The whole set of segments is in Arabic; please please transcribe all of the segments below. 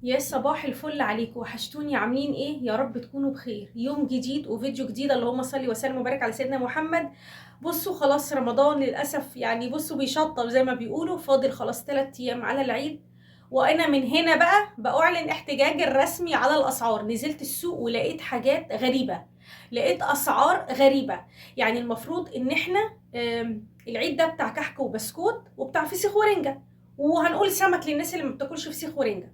يا صباح الفل عليكم، وحشتوني. عاملين ايه؟ يا رب تكونوا بخير. يوم جديد وفيديو جديد، اللهم صل وسلم وبارك على سيدنا محمد. بصوا خلاص رمضان للاسف، يعني بصوا بيشطب زي ما بيقولوا، فاضل خلاص 3 ايام على العيد. وانا من هنا بقى باعلن احتجاجي الرسمي على الاسعار. نزلت السوق ولقيت حاجات غريبة، لقيت اسعار غريبة. يعني المفروض ان احنا العيد ده بتاع كحك وبسكوت وبتاع فسيخ ورنجة، وهنقول سمك للناس اللي ما بتاكلش فسيخ ورنجة.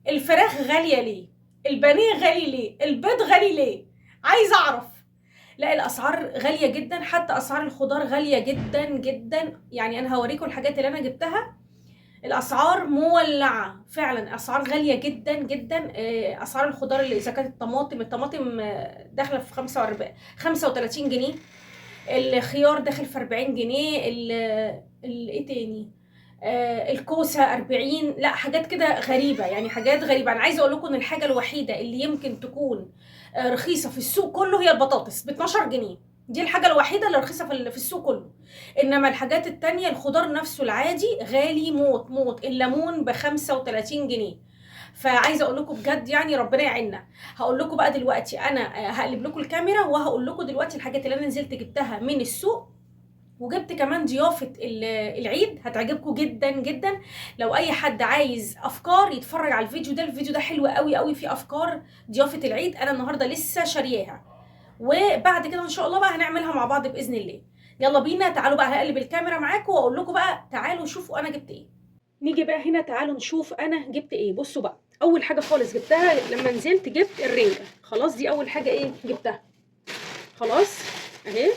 الفراخ غالية ليه؟ البانيه غالي ليه؟ البيض غالي ليه؟ عايزة أعرف. لا، الأسعار غالية جدا، حتى أسعار الخضار غالية جدا جدا. يعني أنا هوريكم الحاجات اللي أنا جبتها. الأسعار مولعة فعلا، أسعار غالية جدا جدا. أسعار الخضار اللي إذا كانت الطماطم داخلة في 35 جنيه. الخيار داخل في 40 جنيه. ايه تاني؟ الكوسه 40. لا، حاجات كده غريبه، يعني حاجات غريبه. انا عايزه اقول لكم ان الحاجه الوحيده اللي يمكن تكون رخيصه في السوق كله هي البطاطس ب 12 جنيه. دي الحاجه الوحيده اللي رخيصه في السوق كله. انما الحاجات التانية، الخضار نفسه العادي غالي موت موت. الليمون ب 35 جنيه. فعايزه اقول لكم بجد، يعني ربنا يعيننا. هقول لكم بقى دلوقتي، انا هقلب لكم الكاميرا وهقول لكم دلوقتي الحاجات اللي انا نزلت جبتها من السوق. وجبت كمان ضيافة العيد هتعجبكم جدا جدا. لو اي حد عايز افكار يتفرج على الفيديو ده. الفيديو ده حلو قوي قوي، فيه افكار ضيافة العيد انا النهاردة لسه شارياها. وبعد كده ان شاء الله بقى هنعملها مع بعض باذن الله. يلا بينا، تعالوا بقى هقلب الكاميرا معاكم واقول لكم بقى. تعالوا شوفوا انا جبت ايه. نيجي بقى هنا، تعالوا نشوف انا جبت ايه. بصوا بقى، اول حاجة خالص جبتها لما نزلت جبت الرنجة. خلاص، دي اول حاجة ايه جبتها. خلاص اهي.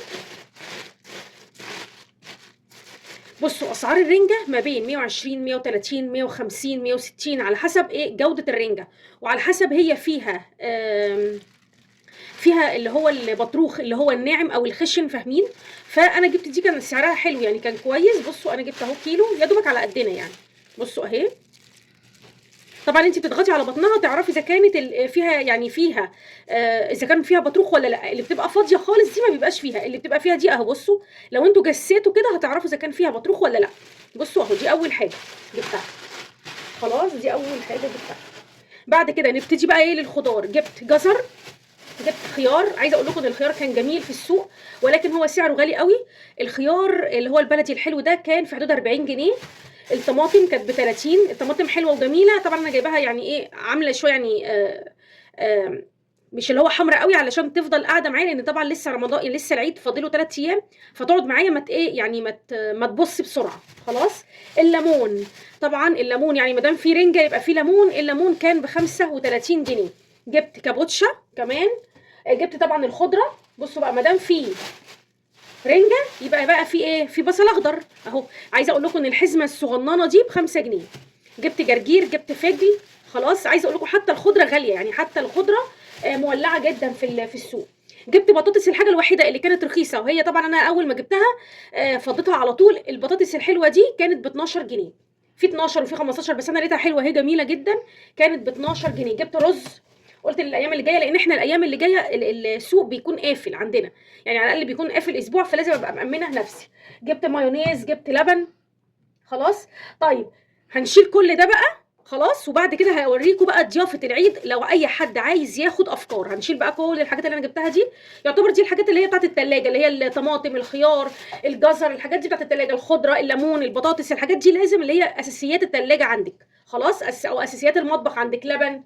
بصوا اسعار الرنجة ما بين 120 130 150 160 على حسب ايه جودة الرنجة، وعلى حسب هي فيها اللي هو البطروخ اللي هو الناعم او الخشن، فاهمين؟ فانا جبت دي كان سعرها حلو، يعني كان كويس. بصوا انا جبت اهو كيلو يا دوبك على قدنا يعني. بصوا اهي. طبعا انت بتضغطي على بطنها تعرفي اذا كانت فيها اذا كان فيها بطروخ ولا لا. اللي بتبقى فاضيه خالص دي ما بيبقاش فيها، اللي بتبقى فيها دي اهو. بصوا لو انتوا جسيتوا كده هتعرفوا اذا كان فيها بطروخ ولا لا. بصوا اهو، دي اول حاجه جبتها. خلاص، دي اول حاجه جبتها. بعد كده نبتدي بقى ايه للخضار. جبت جزر، جبت خيار. عايزه اقول لكم ان الخيار كان جميل في السوق، ولكن هو سعره غالي قوي. الخيار اللي هو البلدي الحلو ده كان في حدود 40 جنيه. الطماطم كانت ب 30. الطماطم حلوه وجميله. طبعا انا جايباها يعني ايه، عامله شويه يعني مش اللي هو حمرا قوي علشان تفضل قاعده معايا، لان طبعا لسه رمضان، لسه العيد فاضله 3 ايام، فتقعد معايا ما ايه يعني ما تبص بسرعه. خلاص. الليمون، طبعا الليمون يعني ما دام في رنجه يبقى في ليمون. الليمون كان ب 35 جنيه. جبت كابوتشا كمان. جبت طبعا الخضره. بصوا بقى، ما دام في رنجه يبقى بقى في ايه، في بصل اخضر اهو. عايزه اقول لكم ان الحزمه الصغننه دي ب5 جنيه. جبت جرجير، جبت فجل. خلاص. عايزه اقول لكم حتى الخضره غاليه، يعني حتى الخضره مولعه جدا في السوق. جبت بطاطس، الحاجه الوحيده اللي كانت رخيصه، وهي طبعا انا اول ما جبتها فضيتها على طول. البطاطس الحلوه دي كانت ب 12 جنيه. في 12 وفي 15، بس انا لقيتها حلوه، هي جميله جدا. كانت ب 12 جنيه. جبت رز. قلت الايام اللي جايه، لان احنا الايام اللي جايه السوق بيكون قافل عندنا، يعني على الاقل بيكون قافل اسبوع، فلازم ابقى مامنه نفسي. جبت مايونيز، جبت لبن. خلاص. طيب، هنشيل كل ده بقى. خلاص. وبعد كده هوريكم بقى ضيافه العيد، لو اي حد عايز ياخد افكار. هنشيل بقى كل الحاجات اللي انا جبتها دي. يعتبر دي الحاجات اللي هي بتاعت التلاجة، اللي هي الطماطم، الخيار، الجزر، الحاجات دي بتاعت التلاجة. الخضره، الليمون، البطاطس، الحاجات دي لازم اللي هي اساسيات التلاجة عندك. خلاص. او اساسيات المطبخ عندك. لبن.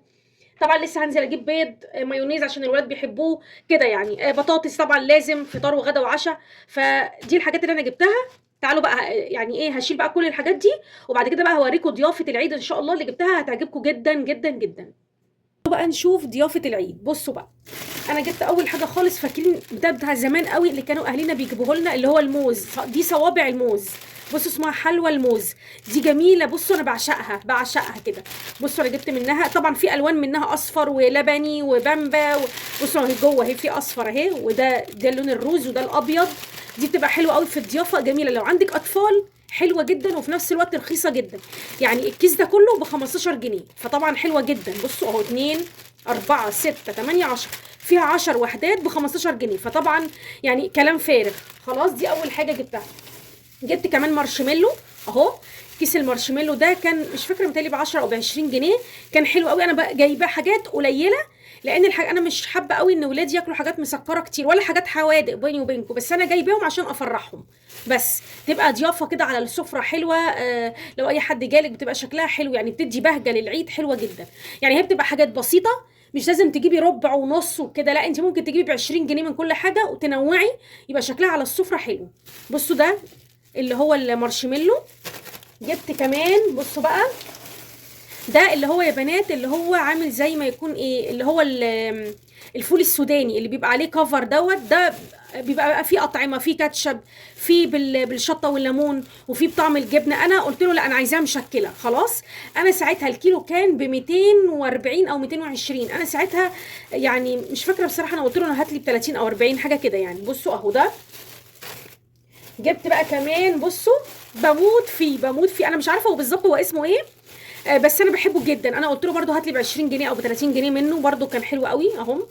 طبعا لسه هنزل اجيب بيض، مايونيز عشان الولاد بيحبوه كده يعني. بطاطس طبعا لازم فطار وغدا وعشاء. فدي الحاجات اللي انا جبتها. تعالوا بقى يعني ايه، هشيل بقى كل الحاجات دي، وبعد كده بقى هوريكم ضيافه العيد ان شاء الله اللي جبتها هتعجبكم جدا جدا جدا. بقى نشوف ضيافه العيد. بصوا بقى، انا جبت اول حاجه خالص، فاكرين ده بتاع زمان قوي اللي كانوا اهالينا بيجيبوه لنا، اللي هو الموز. دي صوابع الموز. بصوا اسمها حلوى الموز. دي جميله. بصوا انا بعشقها بعشقها كده. بصوا انا جبت منها طبعا في الوان منها، اصفر ولبني وبامبا بصوا اهي جوه اهي في اصفر اهي، ده لون الروز وده الابيض. دي بتبقى حلوه قوي في الضيافه، جميله لو عندك اطفال، حلوه جدا، وفي نفس الوقت رخيصه جدا. يعني الكيس ده كله ب 15 جنيه، فطبعا حلوه جدا. بصوا اهو 2 4 6 8 10، فيها 10 وحدات ب 15 جنيه، فطبعا يعني كلام فارغ. خلاص. دي اول حاجه جبتها. جبت كمان مارشميلو اهو. كيس المارشميلو ده كان مش فاكره متهيألي ب 10 او ب 20 جنيه، كان حلو قوي. انا بقى جايبه حاجات قليله لان انا مش حابه قوي ان ولادي ياكلوا حاجات مسكره كتير ولا حاجات حوادق بيني وبينكم، بس انا جايباهم عشان افرحهم، بس تبقى ضيافه كده على السفره حلوه. لو اي حد جالك بتبقى شكلها حلو، يعني بتدي بهجه للعيد حلوه جدا. يعني هي بتبقى حاجات بسيطه، مش لازم تجيبي ربع ونص وكده، لا انت ممكن تجيبي ب 20 جنيه من كل حاجه وتنوعي، يبقى شكلها على السفره حلو. بصوا ده اللي هو المارشميلو. جبت كمان بصوا بقى، ده اللي هو يا بنات اللي هو عامل زي ما يكون ايه، اللي هو الفول السوداني اللي بيبقى عليه كفر ده بيبقى فيه اطعمه، فيه كاتشب، فيه بالشطه والليمون، وفيه بطعم الجبنه. انا قلت له لا انا عايزاها مشكله خلاص. انا ساعتها الكيلو كان ب 240 او 220، انا ساعتها يعني مش فاكره بصراحه، انا قلت له انا هات لي ب 30 او 40 حاجه كده يعني. بصوا اهو ده. جبت بقى كمان بصوا، بموت فيه، انا مش عارفه هو بالظبط هو اسمه ايه، بس انا بحبه جدا. انا قلت له برده هات لي ب 20 جنيه او ب 30 جنيه منه، برده كان حلو قوي اهو.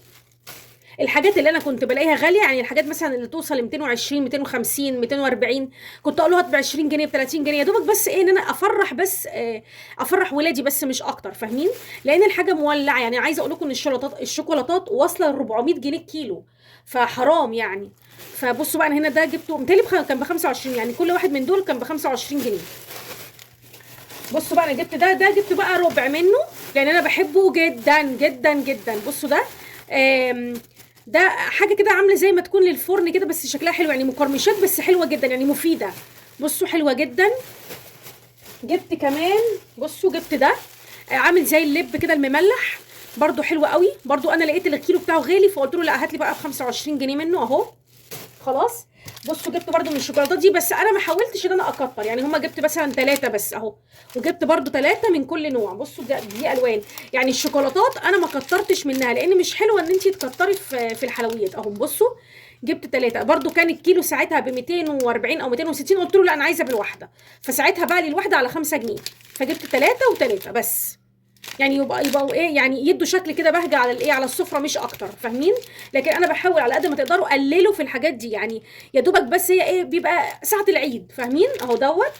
الحاجات اللي انا كنت بلاقيها غاليه، يعني الحاجات مثلا اللي توصل ل 220 250 240، كنت اقول له هات ب 20 جنيه ب 30 جنيه يا دوبك، بس ايه ان انا افرح، بس افرح ولادي بس مش اكتر، فاهمين؟ لان الحاجه مولعه. يعني عايزه اقول لكم ان الشوكولاتات واصله ل 400 جنيه الكيلو، فحرام يعني. فبصوا بقى انا هنا ده جبته متهيألي كان ب 25، يعني كل واحد من دول كان ب 25 جنيه. بصوا بقى انا جبت ده جبت بقى ربع منه لان انا بحبه جدا جدا جدا. بصوا ده ده حاجه كده عامله زي ما تكون للفرن كده، بس شكلها حلو، يعني مقرمشات بس حلوه جدا يعني مفيده. بصوا حلوه جدا. جبت كمان بصوا، جبت ده عامل زي اللب كده المملح، برضو حلو قوي. برضو انا لقيت الكيلو بتاعه غالي فقلت له لا هات لي بقى ب 25 جنيه منه اهو خلاص. بصوا جبت برضو من الشوكولاتات دي، بس انا ما حاولتش ان انا اكتر، يعني هما جبت مثلا 3 بس اهو، وجبت برضو 3 من كل نوع. بصوا دي الوان، يعني الشوكولاتات انا ما كترتش منها لان مش حلوه ان انت تكتري في الحلويات اهو. بصوا جبت 3 برضو، كان الكيلو ساعتها ب 240 او 260، قلت له لا انا عايزه بالواحده، فساعتها بقى لي الواحده على 5 جنيه، فجبت 3 و3 بس، يعني يبقوا ايه، يعني يدوا شكل كده بهجه على الايه، على السفره مش اكتر، فاهمين؟ لكن انا بحاول على قد ما تقدروا قللوا في الحاجات دي، يعني يا دوبك بس هي ايه بيبقى ساعه العيد، فاهمين؟ اهو دوت.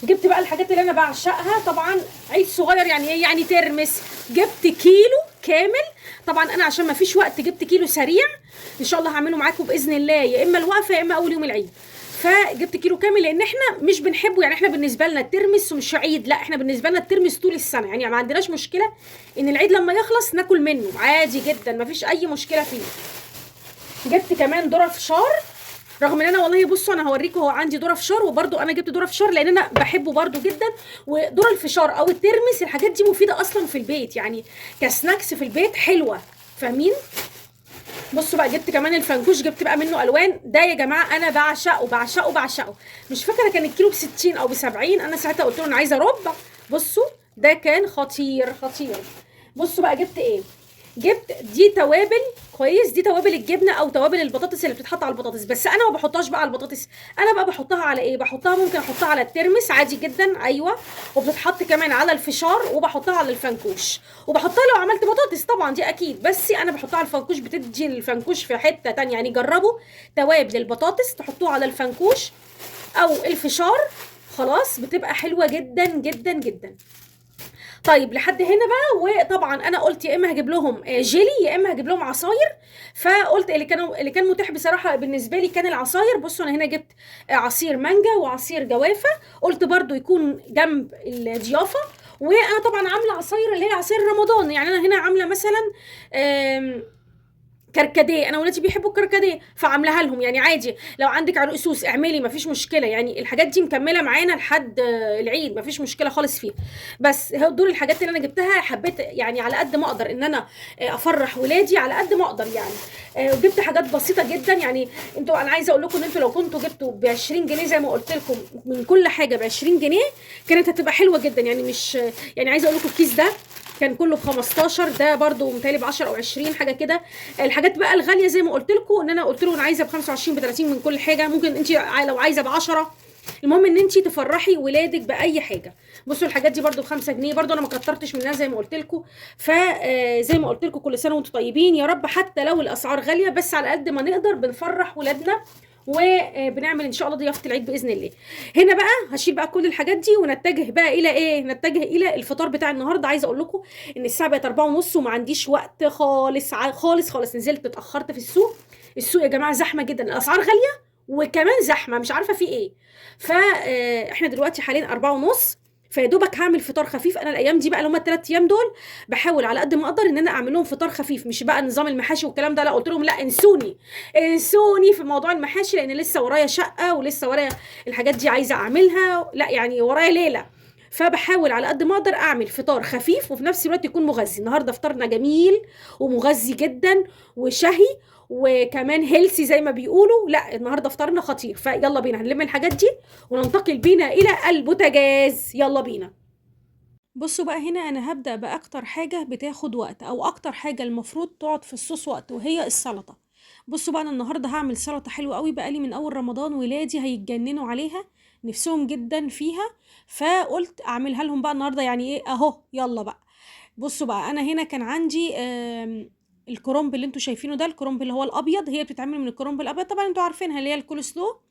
جبت بقى الحاجات اللي انا بعشقها طبعا، عيد صغير يعني ايه، يعني ترمس. جبت كيلو كامل، طبعا انا عشان ما فيش وقت جبت كيلو سريع، ان شاء الله هعمله معاكم باذن الله، يا اما الوقفه يا اما اول يوم العيد. فجبت كيلو كامل لان احنا مش بنحبه، يعني احنا بالنسبه لنا الترمس مش عيد، لا احنا بالنسبه لنا الترمس طول السنه، يعني ما عندناش مشكله ان العيد لما يخلص ناكل منه عادي جدا، ما فيش اي مشكله فيه. جبت كمان ذره فشار، رغم ان انا والله بصوا انا هوريكم هو عندي ذره فشار، وبرده انا جبت ذره فشار لان انا بحبه برده جدا. وذره الفشار او الترمس الحاجات دي مفيده اصلا في البيت، يعني كسناكس في البيت حلوه، فاهمين؟ بصوا بقى جبت كمان الفنكوش، جبت بقى منه الوان، ده يا جماعه انا بعشقه بعشقه بعشقه. مش فاكره كان الكيلو ب 60 او ب 70، انا ساعتها قلت له انا عايزه ربع. بصوا ده كان خطير خطير. بصوا بقى جبت ايه، جبت دي توابل كويس، دي توابل الجبنه او توابل البطاطس اللي بتتحط على البطاطس، بس انا ما بحطهاش بقى على البطاطس، انا بقى بحطها على ايه، بحطها ممكن احطها على الترمس عادي جدا، ايوه، وبتتحط كمان على الفشار، وبحطها على الفنكوش، وبحطها لو عملت بطاطس طبعا دي اكيد، بس انا بحطها على الفنكوش، بتدي الفنكوش في حته تانية. يعني جربوا توابل البطاطس تحطوها على الفنكوش او الفشار خلاص، بتبقى حلوه جدا جدا جدا. طيب لحد هنا بقى، وطبعا انا قلت يا اما هجيب لهم جيلي يا اما هجيب لهم عصاير، فقلت اللي كان متاح بصراحه بالنسبه لي كان العصاير. بصوا انا هنا جبت عصير مانجا وعصير جوافه، قلت برضو يكون جنب الضيافه. وانا طبعا عامله عصاير اللي هي عصير رمضان، يعني انا هنا عامله مثلا كركديه، انا ولادي بيحبوا الكركديه فعاملاها لهم، يعني عادي لو عندك عرق سوس اعملي مفيش مشكله، يعني الحاجات دي مكمله معانا لحد العيد مفيش مشكله خالص فيها. بس دول الحاجات اللي انا جبتها، حبيت يعني على قد ما اقدر ان انا افرح ولادي على قد ما اقدر يعني. وجبت حاجات بسيطه جدا، يعني انتوا انا عايزه اقول لكم ان انتوا لو كنتوا جبتوا ب 20 جنيه زي ما قلت لكم من كل حاجه ب 20 جنيه كانت هتبقى حلوه جدا، يعني مش يعني عايزه اقول لكم الكيس ده كان كله ب 15، ده برده متهيألي ب 10 او 20 حاجه كده. الحاجات بقى الغاليه زي ما قلت لكم ان انا قلت له انا عايزه ب 25 ب 30 من كل حاجه، ممكن انت لو عايزه ب 10، المهم ان انت تفرحي ولادك باي حاجه. بصوا الحاجات دي برده ب 5 جنيه، برده انا ما كترتش منها زي ما قلت لكم. فزي ما قلت لكم كل سنه وانتم طيبين يا رب، حتى لو الاسعار غاليه بس على قد ما نقدر بنفرح ولادنا وبنعمل ان شاء الله ضيافه العيد باذن الله. هنا بقى هشيل بقى كل الحاجات دي ونتجه بقى الى ايه؟ نتجه الى الفطار بتاع النهارده. عايزه اقول لكم ان الساعه بقت 4:30 وما عنديش وقت خالص خالص. نزلت اتاخرت في السوق. السوق يا جماعه زحمه جدا، الاسعار غاليه وكمان زحمه، مش عارفه في ايه. فاحنا دلوقتي حاليا 4:30، فيا دوبك هعمل فطار خفيف. انا الايام دي بقى اللي هم ال3 ايام دول بحاول على قد ما اقدر ان انا اعمل لهم فطار خفيف، مش بقى نظام المحاشي والكلام ده. لا، قلت لهم لا، انسوني في موضوع المحاشي، لان لسه ورايا شقه ولسه ورايا الحاجات دي عايزه اعملها، لا يعني ورايا ليله. فبحاول على قد ما اقدر اعمل فطار خفيف وفي نفس الوقت يكون مغذي. النهارده فطارنا جميل ومغذي جدا وشهي وكمان هيلسي زي ما بيقولوا. لا النهارده فطارنا خطير. فيلا بينا هنلم الحاجات دي وننتقل بينا الى البوتاجاز. يلا بينا. بصوا بقى، هنا انا هبدأ باكتر حاجة بتاخد وقت او اكتر حاجة المفروض تقعد في الصوص وقت، وهي السلطة. بصوا بقى، انا النهاردة هعمل سلطة حلوة قوي، بقالي من اول رمضان ولادي هيتجننوا عليها، نفسهم جدا فيها، فقلت اعملها لهم بقى النهاردة. يعني ايه اهو، يلا بقى. بصوا بقى، انا هنا كان عندي الكرنب اللي انتوا شايفينه ده، الكرنب اللي هو الابيض، هي بتتعمل من الكرنب الابيض طبعا انتوا عارفينها، اللي هي الكول سلو.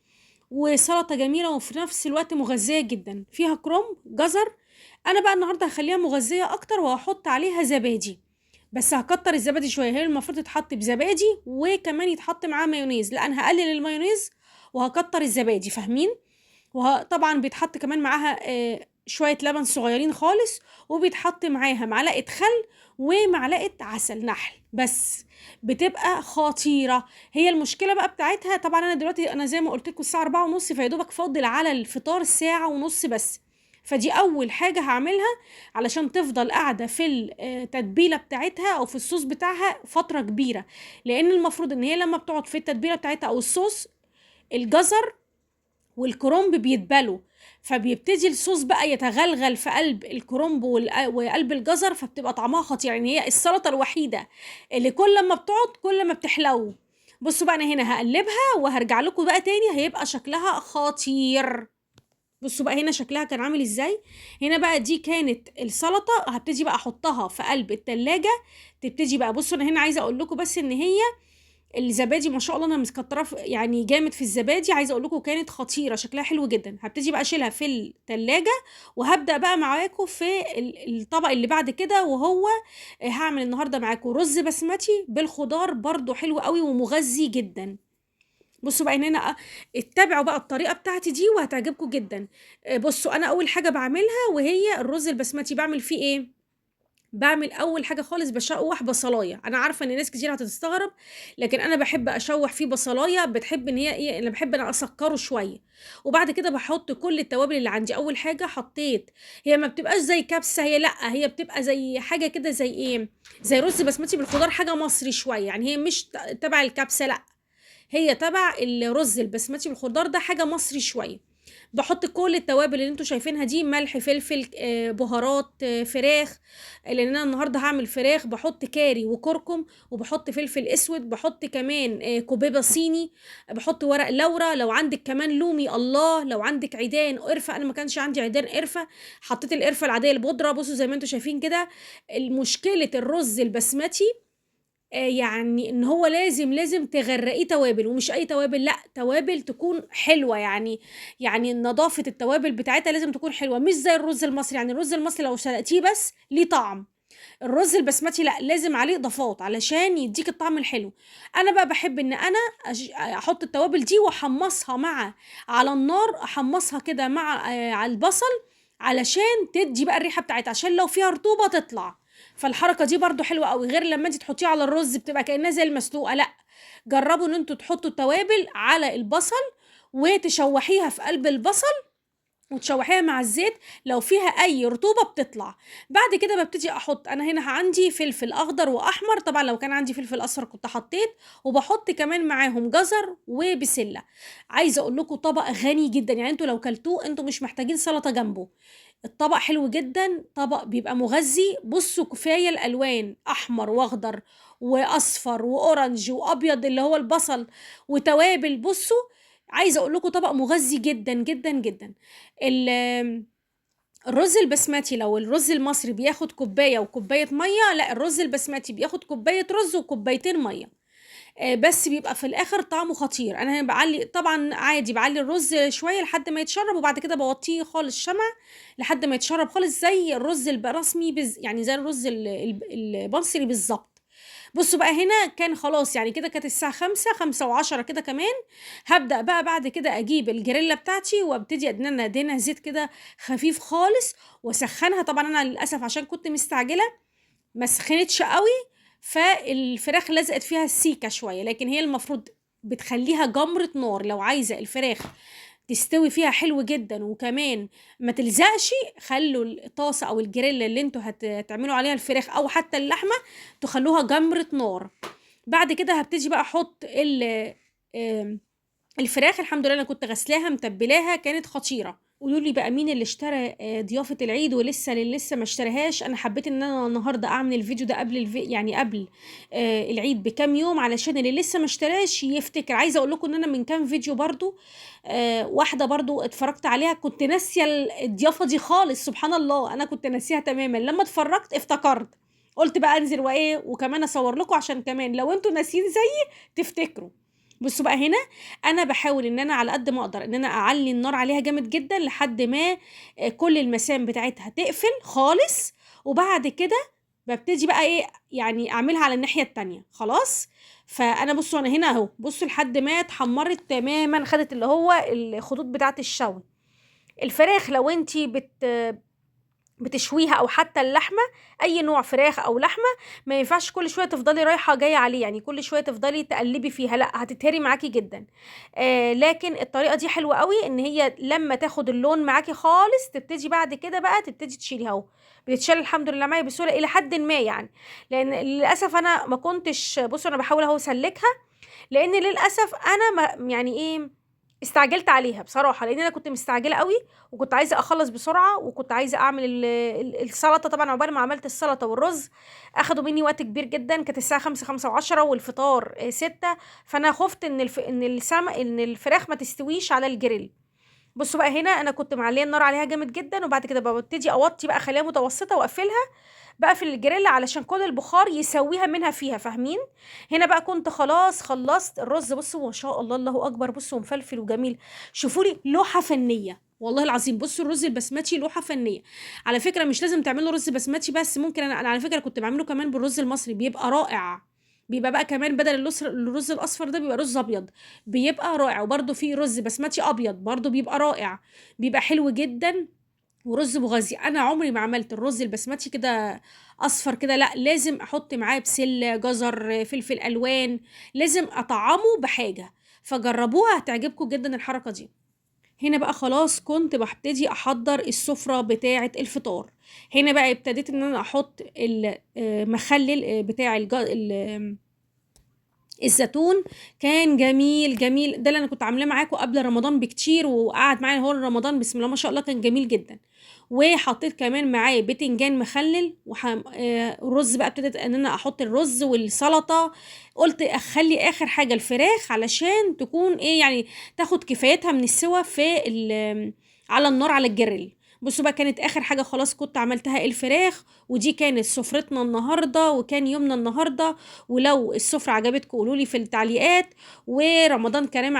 وسلطة جميلة وفي نفس الوقت مغذية جدا، فيها كرنب جزر. انا بقى النهارده هخليها مغذية اكتر وهحط عليها زبادي، بس هكتر الزبادي شوية. هي المفروض تتحط بزبادي وكمان يتحط معاها مايونيز، لا انا هقلل المايونيز وهكتر الزبادي، فاهمين؟ وطبعا بيتحط كمان معاها شوية لبن صغيرين خالص، وبيتحط معاها معلقة خل ومعلقة عسل نحل بس. بتبقى خطيرة. هي المشكلة بقى بتاعتها طبعا، انا دلوقتي انا زي ما قلت لكم الساعة 4:30، فيدوبك فاضل على الفطار ساعة ونص بس. فدي اول حاجة هعملها علشان تفضل قاعدة في التتبيلة بتاعتها او في الصوص بتاعها فترة كبيرة، لان المفروض ان هي لما بتقعد في التتبيلة بتاعتها او الصوص، الجزر والكرنب بيتبلوا، فبيبتدي الصوص بقى يتغلغل في قلب الكرنب وقلب الجزر، فبتبقى طعمها خطير. يعني هي السلطة الوحيدة اللي كل ما بتقعد كل ما بتحلو. بصوا بقى، انا هنا هقلبها وهرجع لكم بقى تاني، هيبقى شكلها خطير. بصوا بقى هنا شكلها كان عامل ازاي. هنا بقى دي كانت السلطة، هبتدي بقى احطها في قلب التلاجة. تبتدي بقى، بصوا انا هنا عايزة اقول لكم بس ان هي الزبادي ما شاء الله انا مسكتراه يعني جامد في الزبادي. عايزه اقول لكم كانت خطيره، شكلها حلو جدا. هبتدي بقى اشيلها في التلاجة وهبدا بقى معاكم في الطبق اللي بعد كده، وهو هعمل النهارده معاكم رز بسمتي بالخضار، برضو حلو قوي ومغذي جدا. بصوا بقى هنا اتبعوا بقى الطريقه بتاعتي دي وهتعجبكم جدا. بصوا، انا اول حاجه بعملها وهي الرز البسمتي، بعمل فيه ايه؟ بعمل اول حاجه خالص بشوح بصلايه. انا عارفه ان ناس كتير هتستغرب، لكن انا بحب اشوح فيه بصلايه. بتحب ان هي ايه؟ انا بحب ان انا اسكره شويه. وبعد كده بحط كل التوابل اللي عندي. اول حاجه حطيت، هي ما بتبقاش زي كبسه، هي لا، هي بتبقى زي حاجه كده، زي ايه، زي رز بسمتي بالخضار، حاجه مصري شويه. يعني هي مش تبع الكبسه، لا، هي تبع الرز البسمتي بالخضار ده، حاجه مصري شويه. بحط كل التوابل اللي انتوا شايفينها دي، ملح فلفل بهارات فراخ، لان انا النهارده هعمل فراخ. بحط كاري وكركم وبحط فلفل اسود، بحط كمان كوبيبه صيني، بحط ورق لورا، لو عندك كمان لومي الله، لو عندك عيدان قرفه. انا ما كانش عندي عيدان قرفه، حطيت القرفه العاديه البودره. بصوا زي ما انتوا شايفين كده. المشكله الرز البسمتي يعني ان هو لازم تغرقيه توابل، ومش اي توابل، لا، توابل تكون حلوه يعني. يعني نظافه التوابل بتاعتها لازم تكون حلوه، مش زي الرز المصري. يعني الرز المصري لو سلقتيه بس ليه طعم، الرز البسمتي لا، لازم عليه اضافات علشان يديك الطعم الحلو. انا بقى بحب ان انا احط التوابل دي واحمصها مع، على النار، احمصها كده مع على البصل، علشان تدي بقى الريحه بتاعتها، عشان لو فيها رطوبه تطلع. فالحركه دي برضو حلوه قوي، غير لما انت تحطيه على الرز بتبقى كانها زي المسلوقه، لا. جربوا ان انتوا تحطوا التوابل على البصل وتشوحيها في قلب البصل وتشوحيها مع الزيت، لو فيها اي رطوبه بتطلع. بعد كده ببتدي احط، انا هنا عندي فلفل اخضر واحمر، طبعا لو كان عندي فلفل اصفر كنت حطيت، وبحط كمان معاهم جزر وبسله. عايزه اقول لكم طبق غني جدا، يعني انتوا لو كلتوه انتوا مش محتاجين سلطه جنبه. الطبق حلو جدا، طبق بيبقى مغذي. بصوا كفايه الالوان، احمر واخضر واصفر واورنج وابيض اللي هو البصل وتوابل. بصوا، عايزه اقول لكم طبق مغذي جدا جدا جدا. الرز البسمتي، لو الرز المصري بياخد كوبايه وكوبايه ميه، لا، الرز البسمتي بياخد كوبايه رز وكوبايتين ميه. بس بيبقى في الاخر طعمه خطير. انا بعلي طبعا عادي، بعلي الرز شويه لحد ما يتشرب، وبعد كده بوطيه خالص شمع لحد ما يتشرب خالص، زي الرز الرسمي يعني زي الرز المصري بالظبط. بصوا بقى هنا كان خلاص يعني كده، كانت الساعة 5:10 كده كمان. هبدأ بقى بعد كده أجيب الجريلا بتاعتي وابتدي إن أنا أدهنها زيت كده خفيف خالص وأسخنها. طبعا أنا للأسف عشان كنت مستعجلة ما سخنتش قوي، فالفراخ لزقت فيها السيكة شوية، لكن هي المفروض بتخليها جمرة نار لو عايزة الفراخ تستوي فيها حلو جدا وكمان ما تلزقش. خلوا الطاسة او الجريل اللي انتوا هتعملوا عليها الفراخ او حتى اللحمة تخلوها جمرة نار. بعد كده هبتدي بقى احط آم، الفراخ. الحمد لله انا كنت غسلاها متبلاها، كانت خطيره. قولوا لي بقى مين اللي اشترى ضيافه العيد ولسه اللي لسه ما اشتراهاش. انا حبيت ان انا النهارده اعمل الفيديو ده قبل يعني قبل العيد بكام يوم، علشان اللي لسه ما اشتراش يفتكر. عايزه اقول لكم ان انا من كام فيديو برضو واحده برضو اتفرجت عليها كنت ناسيه الضيافه دي خالص. سبحان الله انا كنت ناسيها تماما، لما اتفرجت افتكرت. قلت بقى انزل وايه وكمان اصور لكم عشان كمان لو انتوا ناسيين زيي تفتكروا. بصوا بقى هنا انا بحاول ان انا على قد ما اقدر ان انا اعلي النار عليها جامد جدا لحد ما كل المسام بتاعتها تقفل خالص. وبعد كده ببتدي بقى ايه يعني اعملها على الناحية التانية خلاص. فانا بصوا انا هنا اهو، بصوا لحد ما اتحمرت تماما، خدت اللي هو الخطوط بتاعت الشوي. الفراخ لو انتي بتشويها او حتى اللحمه، اي نوع فراخ او لحمه، ما ينفعش كل شويه تفضلي رايحه جايه عليه، يعني كل شويه تفضلي تقلبي فيها، لا هتتهري معاكي جدا. لكن الطريقه دي حلوه قوي، ان هي لما تاخد اللون معاكي خالص تبتدي بعد كده بقى تبتدي تشيليها اهو. بتتشال الحمد لله معايا بسهوله الى حد ما يعني. لان للاسف انا ما كنتش، بصوا انا بحاول اهو اسلكها، لان للاسف انا ما يعني ايه استعجلت عليها بصراحه، لان انا كنت مستعجله قوي وكنت عايزه اخلص بسرعه، وكنت عايزه اعمل السلطه. طبعا عقبال ما عملت السلطه والرز اخدوا مني وقت كبير جدا، كانت الساعه 5:10 والفطار 6. فانا خفت ان الفراخ ما تستويش على الجريل. بصوا بقى هنا انا كنت معليه النار عليها جامد جدا، وبعد كده ببتدي اوطي بقى اخليها متوسطه واقفلها بقى في الجريل علشان كل البخار يسويها منها فيها، فاهمين؟ هنا بقى كنت خلاص خلصت الرز. بصوا ما شاء الله الله اكبر، بصوا مفلفل وجميل. شوفوا لي لوحه فنيه والله العظيم. بصوا الرز البسمتي لوحه فنيه. على فكره مش لازم تعملوا رز بسمتي بس، ممكن انا على فكره كنت بعمله كمان بالرز المصري، بيبقى رائع. بيبقى بقى كمان بدل الرز الاصفر ده بيبقى رز ابيض، بيبقى رائع. وبرده في رز بسمتي ابيض برده بيبقى رائع، بيبقى حلو جدا. ورز بوغازي انا عمري ما عملت الرز البسمتي كده اصفر كده، لا لازم احط معاه بسله جزر فلفل الوان، لازم اطعمه بحاجه. فجربوها هتعجبكم جدا الحركه دي. هنا بقى خلاص كنت ببتدي احضر السفره بتاعه الفطار. هنا بقى ابتديت ان انا احط المخلل بتاع الزيتون. كان جميل جميل، ده اللي انا كنت عاملاه معاكم قبل رمضان بكتير وقعد معايا هو رمضان بسم الله ما شاء الله، كان جميل جدا. وحطيت كمان معاه بتنجان مخلل الرز بقى ابتديت ان انا احط الرز والسلطه. قلت اخلي اخر حاجه الفراخ علشان تكون ايه يعني تاخد كفايتها من السوا على النار على الجريل. بصوا بقى كانت اخر حاجه خلاص كنت عملتها الفراخ، ودي كانت سفرتنا النهارده وكان يومنا النهارده. ولو السفرة عجبتكم قولولي في التعليقات. ورمضان كريم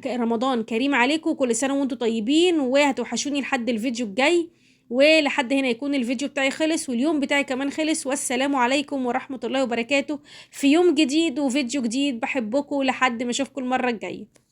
رمضان كريم عليكم، كل سنة وانتم طيبين، وهتوحشوني لحد الفيديو الجاي. ولحد هنا يكون الفيديو بتاعي خلص واليوم بتاعي كمان خلص، والسلام عليكم ورحمة الله وبركاته في يوم جديد وفيديو جديد. بحبكم لحد ما اشوفكم المرة الجاية.